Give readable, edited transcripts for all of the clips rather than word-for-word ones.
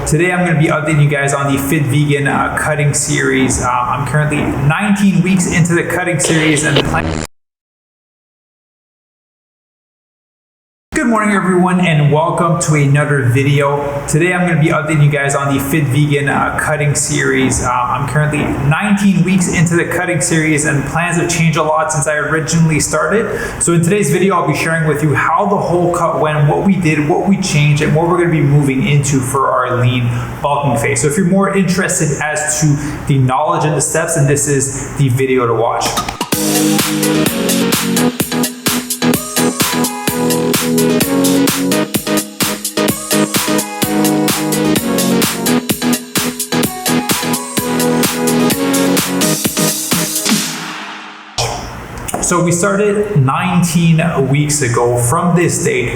Today I'm going to be updating you guys on the Fit Vegan cutting series. I'm currently 19 weeks into the cutting series and the plan. Good morning everyone and welcome to another video. Today I'm going to be updating you guys on the Fit Vegan cutting series. I'm currently 19 weeks into the cutting series and plans have changed a lot since I originally started. So in today's video I'll be sharing with you how the whole cut went, what we did, what we changed, and what we're going to be moving into for our lean bulking phase. So if you're more interested as to the knowledge and the steps, then this is the video to watch. So we started 19 weeks ago. From this date,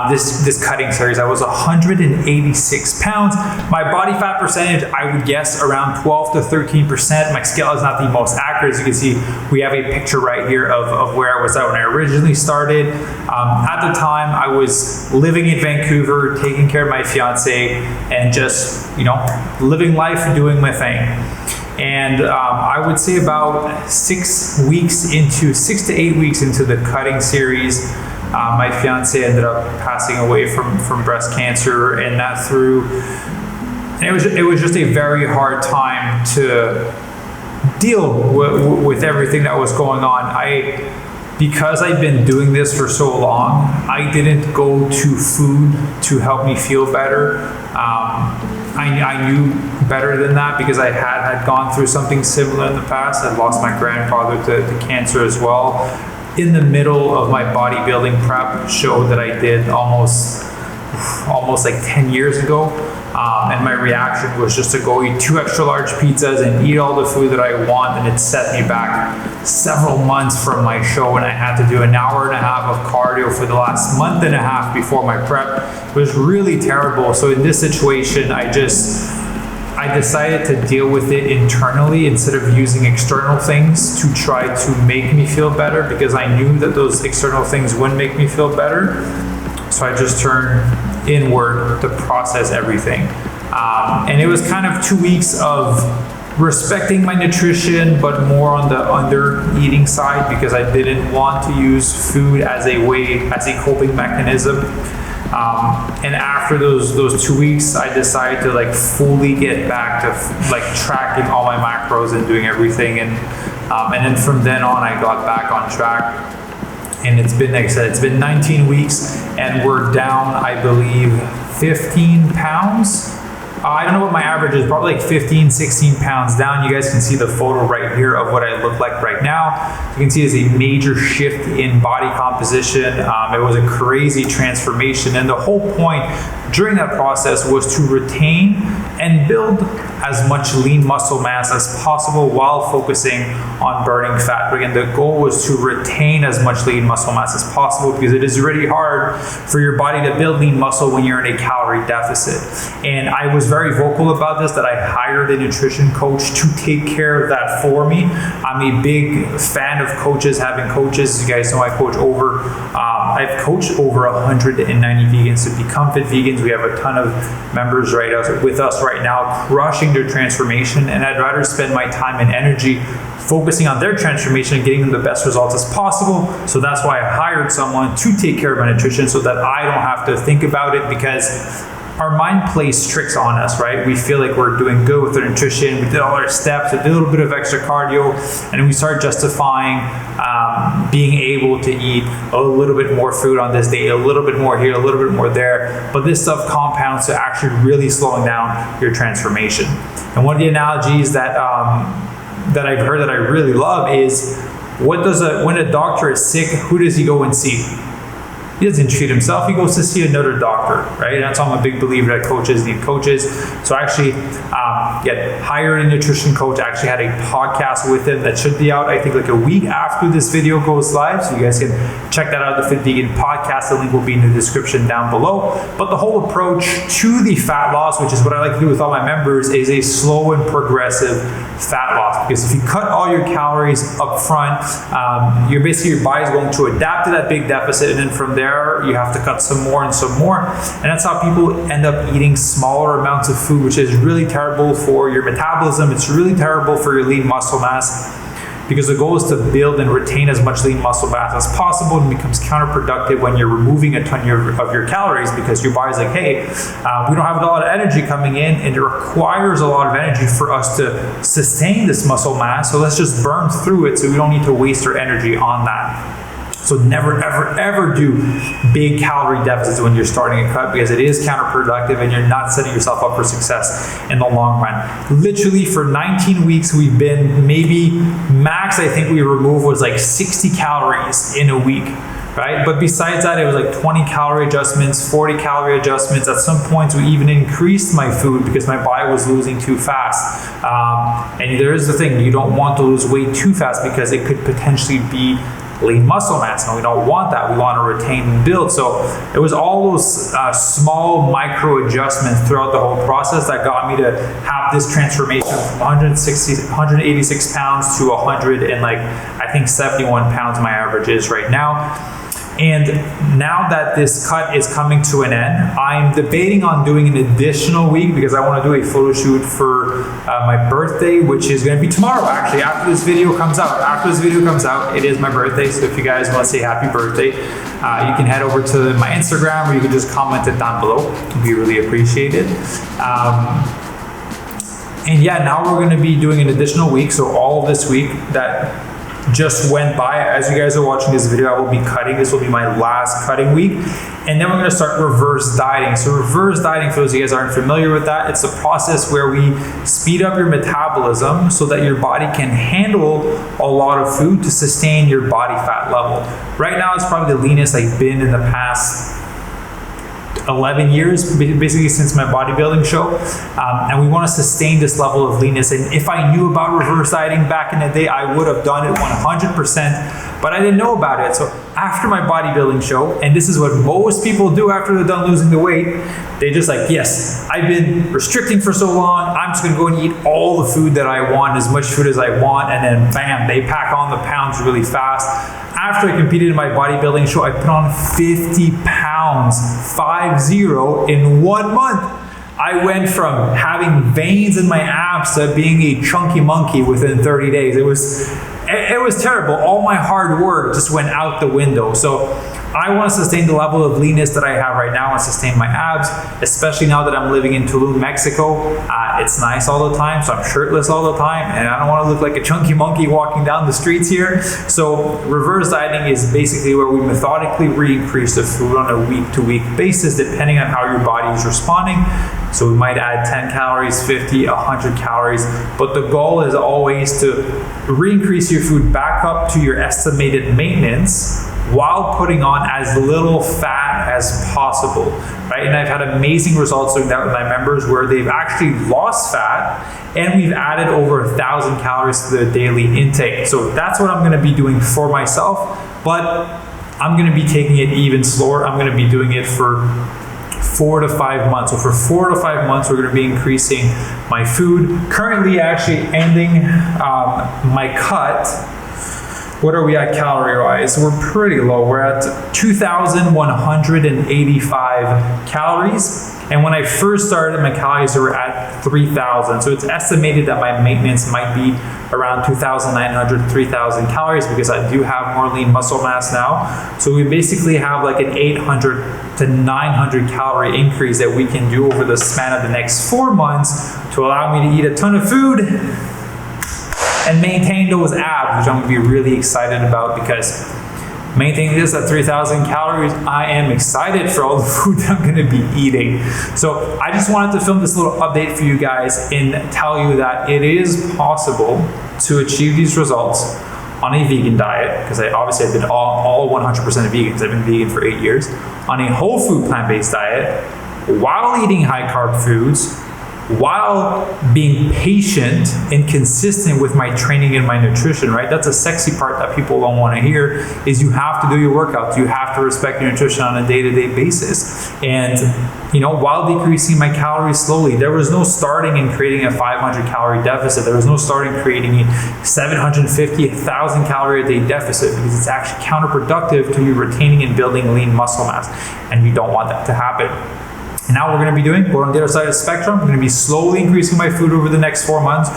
this cutting series, I was 186 pounds. My body fat percentage, I would guess around 12 to 13%. My scale is not the most accurate. As you can see, we have a picture right here of where I was at when I originally started. At the time, I was living in Vancouver, taking care of my fiance, and just, living life and doing my thing. And I would say about 6 to 8 weeks into the cutting series, my fiance ended up passing away from breast cancer, and it was just a very hard time to deal with everything that was going on. Because I'd been doing this for so long, I didn't go to food to help me feel better. I knew better than that because I had gone through something similar in the past. I lost my grandfather to cancer as well. In the middle of my bodybuilding prep show that I did almost like 10 years ago. And my reaction was just to go eat 2 extra large pizzas and eat all the food that I want, and it set me back several months from my show, and I had to do an hour and a half of cardio for the last month and a half before my prep. It was really terrible. So in this situation, I decided to deal with it internally instead of using external things to try to make me feel better, because I knew that those external things wouldn't make me feel better. So I just turned inward to process everything. And it was kind of 2 weeks of respecting my nutrition, but more on the under eating side, because I didn't want to use food as a coping mechanism. And after those 2 weeks, I decided to fully get back to tracking all my macros and doing everything. And then from then on, I got back on track. And it's been, like I said, it's been 19 weeks and we're down, I believe, 15 pounds. I don't know what my average is, probably like 15, 16 pounds down. You guys can see the photo right here of what I look like right now. You can see it's a major shift in body composition. It was a crazy transformation. And the whole point during that process was to retain and build as much lean muscle mass as possible while focusing on burning fat. Again, the goal was to retain as much lean muscle mass as possible, because it is really hard for your body to build lean muscle when you're in a calorie deficit. And I was very vocal about this, that I hired a nutrition coach to take care of that for me. I'm a big fan of coaches, having coaches. As you guys know, I've coached over 190 vegans to become fit vegans. We have a ton of members with us right now, crushing their transformation, and I'd rather spend my time and energy focusing on their transformation and getting them the best results as possible. So that's why I hired someone to take care of my nutrition, so that I don't have to think about it, because our mind plays tricks on us, right? We feel like we're doing good with our nutrition. We did all our steps, we did a little bit of extra cardio, and we start justifying being able to eat a little bit more food on this day, a little bit more here, a little bit more there. But this stuff compounds to actually really slowing down your transformation. And one of the analogies that I've heard that I really love is, when a doctor is sick, who does he go and see? He doesn't treat himself, he goes to see another doctor, right? And that's why I'm a big believer that coaches need coaches. So actually, Yet hired a nutrition coach. I actually had a podcast with him that should be out, I think, like a week after this video goes live. So you guys can check that out, the Fit Vegan podcast. The link will be in the description down below. But the whole approach to the fat loss, which is what I like to do with all my members, is a slow and progressive fat loss. Because if you cut all your calories up front, your body's going to adapt to that big deficit, and then from there you have to cut some more and some more. And that's how people end up eating smaller amounts of food, which is really terrible for your metabolism. It's really terrible for your lean muscle mass, because the goal is to build and retain as much lean muscle mass as possible, and becomes counterproductive when you're removing a ton of your calories, because your body's like, hey, we don't have a lot of energy coming in, and it requires a lot of energy for us to sustain this muscle mass, so let's just burn through it so we don't need to waste our energy on that. So never, ever, ever do big calorie deficits when you're starting a cut, because it is counterproductive and you're not setting yourself up for success in the long run. Literally for 19 weeks, we've been maybe max, I think we removed was like 60 calories in a week, right? But besides that, it was like 20 calorie adjustments, 40 calorie adjustments. At some points, we even increased my food because my body was losing too fast. And there's the thing, you don't want to lose weight too fast, because it could potentially be lean muscle mass, and we don't want that. We want to retain and build. So it was all those small micro adjustments throughout the whole process that got me to have this transformation from 186 pounds to 71 pounds my average is right now. And now that this cut is coming to an end, I'm debating on doing an additional week, because I want to do a photo shoot for my birthday, which is going to be tomorrow, actually, after this video comes out. After this video comes out, it is my birthday. So if you guys want to say happy birthday, you can head over to my Instagram, or you can just comment it down below. It would be really appreciated. And yeah, now we're going to be doing an additional week. So all of this week that just went by, as you guys are watching this video, I will be cutting. This will be my last cutting week. And then we're going to start reverse dieting. So reverse dieting, for those of you guys aren't familiar with that, it's a process where we speed up your metabolism so that your body can handle a lot of food to sustain your body fat level. Right now, it's probably the leanest I've been in the past 11 years, basically since my bodybuilding show, and we want to sustain this level of leanness. And if I knew about reverse dieting back in the day, I would have done it 100%, but I didn't know about it. So after my bodybuilding show, and this is what most people do after they're done losing the weight, they just like, yes, I've been restricting for so long, I'm just gonna go and eat all the food that I want, as much food as I want, and then bam, they pack on the pounds really fast. After I competed in my bodybuilding show, I put on 50 pounds, 50, in 1 month. I went from having veins in my abs to being a chunky monkey within 30 days. It was terrible. All my hard work just went out the window. So I want to sustain the level of leanness that I have right now and sustain my abs, especially now that I'm living in Tulum, Mexico. It's nice all the time, so I'm shirtless all the time, and I don't want to look like a chunky monkey walking down the streets here. So reverse dieting is basically where we methodically re-increase the food on a week-to-week basis, depending on how your body is responding. So we might add 10 calories, 50, 100 calories, but the goal is always to re-increase your food back up to your estimated maintenance while putting on as little fat as possible, right? And I've had amazing results doing that with my members, where they've actually lost fat, and we've added over 1,000 calories to their daily intake. So that's what I'm gonna be doing for myself, but I'm gonna be taking it even slower. I'm gonna be doing it for 4 to 5 months. So for 4 to 5 months, we're going to be increasing my food. Currently actually ending my cut. What are we at calorie-wise? We're pretty low. We're at 2,185 calories. And when I first started, my calories were at 3,000. So it's estimated that my maintenance might be around 2,900, 3,000 calories, because I do have more lean muscle mass now. So we basically have like an 800 to 900 calorie increase that we can do over the span of the next 4 months to allow me to eat a ton of food and maintain those abs, which I'm gonna be really excited about, because maintaining this at 3,000 calories, I am excited for all the food that I'm gonna be eating. So I just wanted to film this little update for you guys and tell you that it is possible to achieve these results on a vegan diet, because I've been all 100% vegan, because I've been vegan for 8 years, on a whole food plant-based diet, while eating high carb foods, while being patient and consistent with my training and my nutrition, right? That's a sexy part that people don't want to hear, is you have to do your workouts. You have to respect your nutrition on a day-to-day basis. And, while decreasing my calories slowly, there was no starting and creating a 500 calorie deficit. There was no starting creating a 750, 1,000 calorie a day deficit, because it's actually counterproductive to you retaining and building lean muscle mass. And you don't want that to happen. And now we're going to be going on the other side of the spectrum. I'm going to be slowly increasing my food over the next 4 months,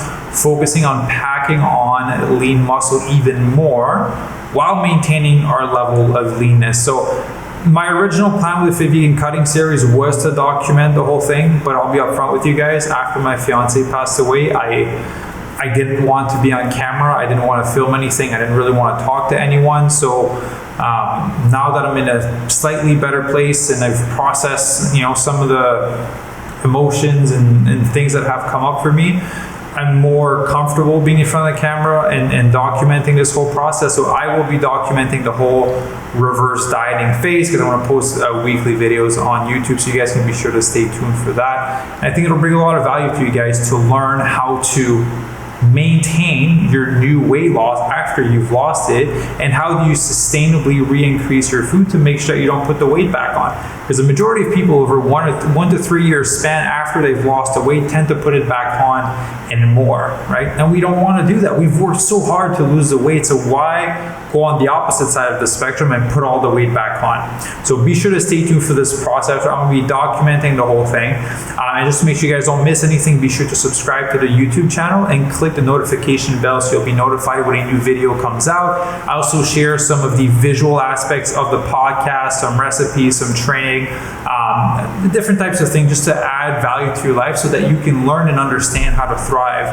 focusing on packing on lean muscle even more while maintaining our level of leanness. So my original plan with the vegan cutting series was to document the whole thing, but I'll be upfront with you guys. After my fiance passed away, I didn't want to be on camera. I didn't want to film anything. I didn't really want to talk to anyone. So now that I'm in a slightly better place and I've processed, some of the emotions and things that have come up for me, I'm more comfortable being in front of the camera and documenting this whole process. So I will be documenting the whole reverse dieting phase, because I want to post weekly videos on YouTube, so you guys can be sure to stay tuned for that. And I think it'll bring a lot of value to you guys to learn how to maintain your new weight loss after you've lost it, and how do you sustainably re-increase your food to make sure you don't put the weight back on. Because the majority of people over 1 to 3 years span after they've lost the weight tend to put it back on and more, right? And we don't want to do that. We've worked so hard to lose the weight, so why go on the opposite side of the spectrum and put all the weight back on? So be sure to stay tuned for this process. I'm going to be documenting the whole thing. And just to make sure you guys don't miss anything, be sure to subscribe to the YouTube channel and click the notification bell so you'll be notified when a new video comes out. I also share some of the visual aspects of the podcast, some recipes, some training, different types of things, just to add value to your life so that you can learn and understand how to thrive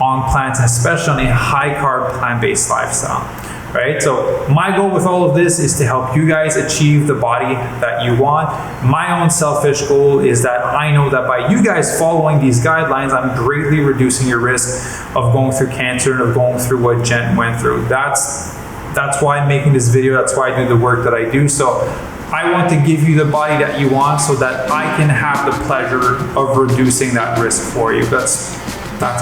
on plants, and especially on a high carb plant-based lifestyle. Right? So my goal with all of this is to help you guys achieve the body that you want. My own selfish goal is that I know that by you guys following these guidelines, I'm greatly reducing your risk of going through cancer and of going through what Jen went through. That's why I'm making this video. That's why I do the work that I do. So I want to give you the body that you want so that I can have the pleasure of reducing that risk for you. That's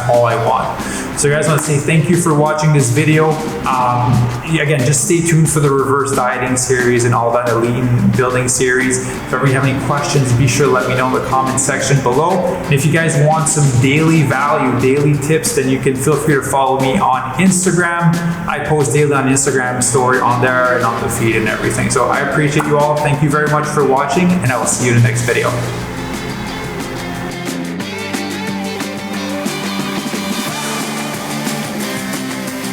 all I want. So guys, I want to say thank you for watching this video. Again, just stay tuned for the reverse dieting series and all that, the lean building series. If ever you have any questions, be sure to let me know in the comment section below. And if you guys want some daily value, daily tips, then you can feel free to follow me on Instagram. I post daily on Instagram story on there and on the feed and everything. So I appreciate you all. Thank you very much for watching, and I will see you in the next video.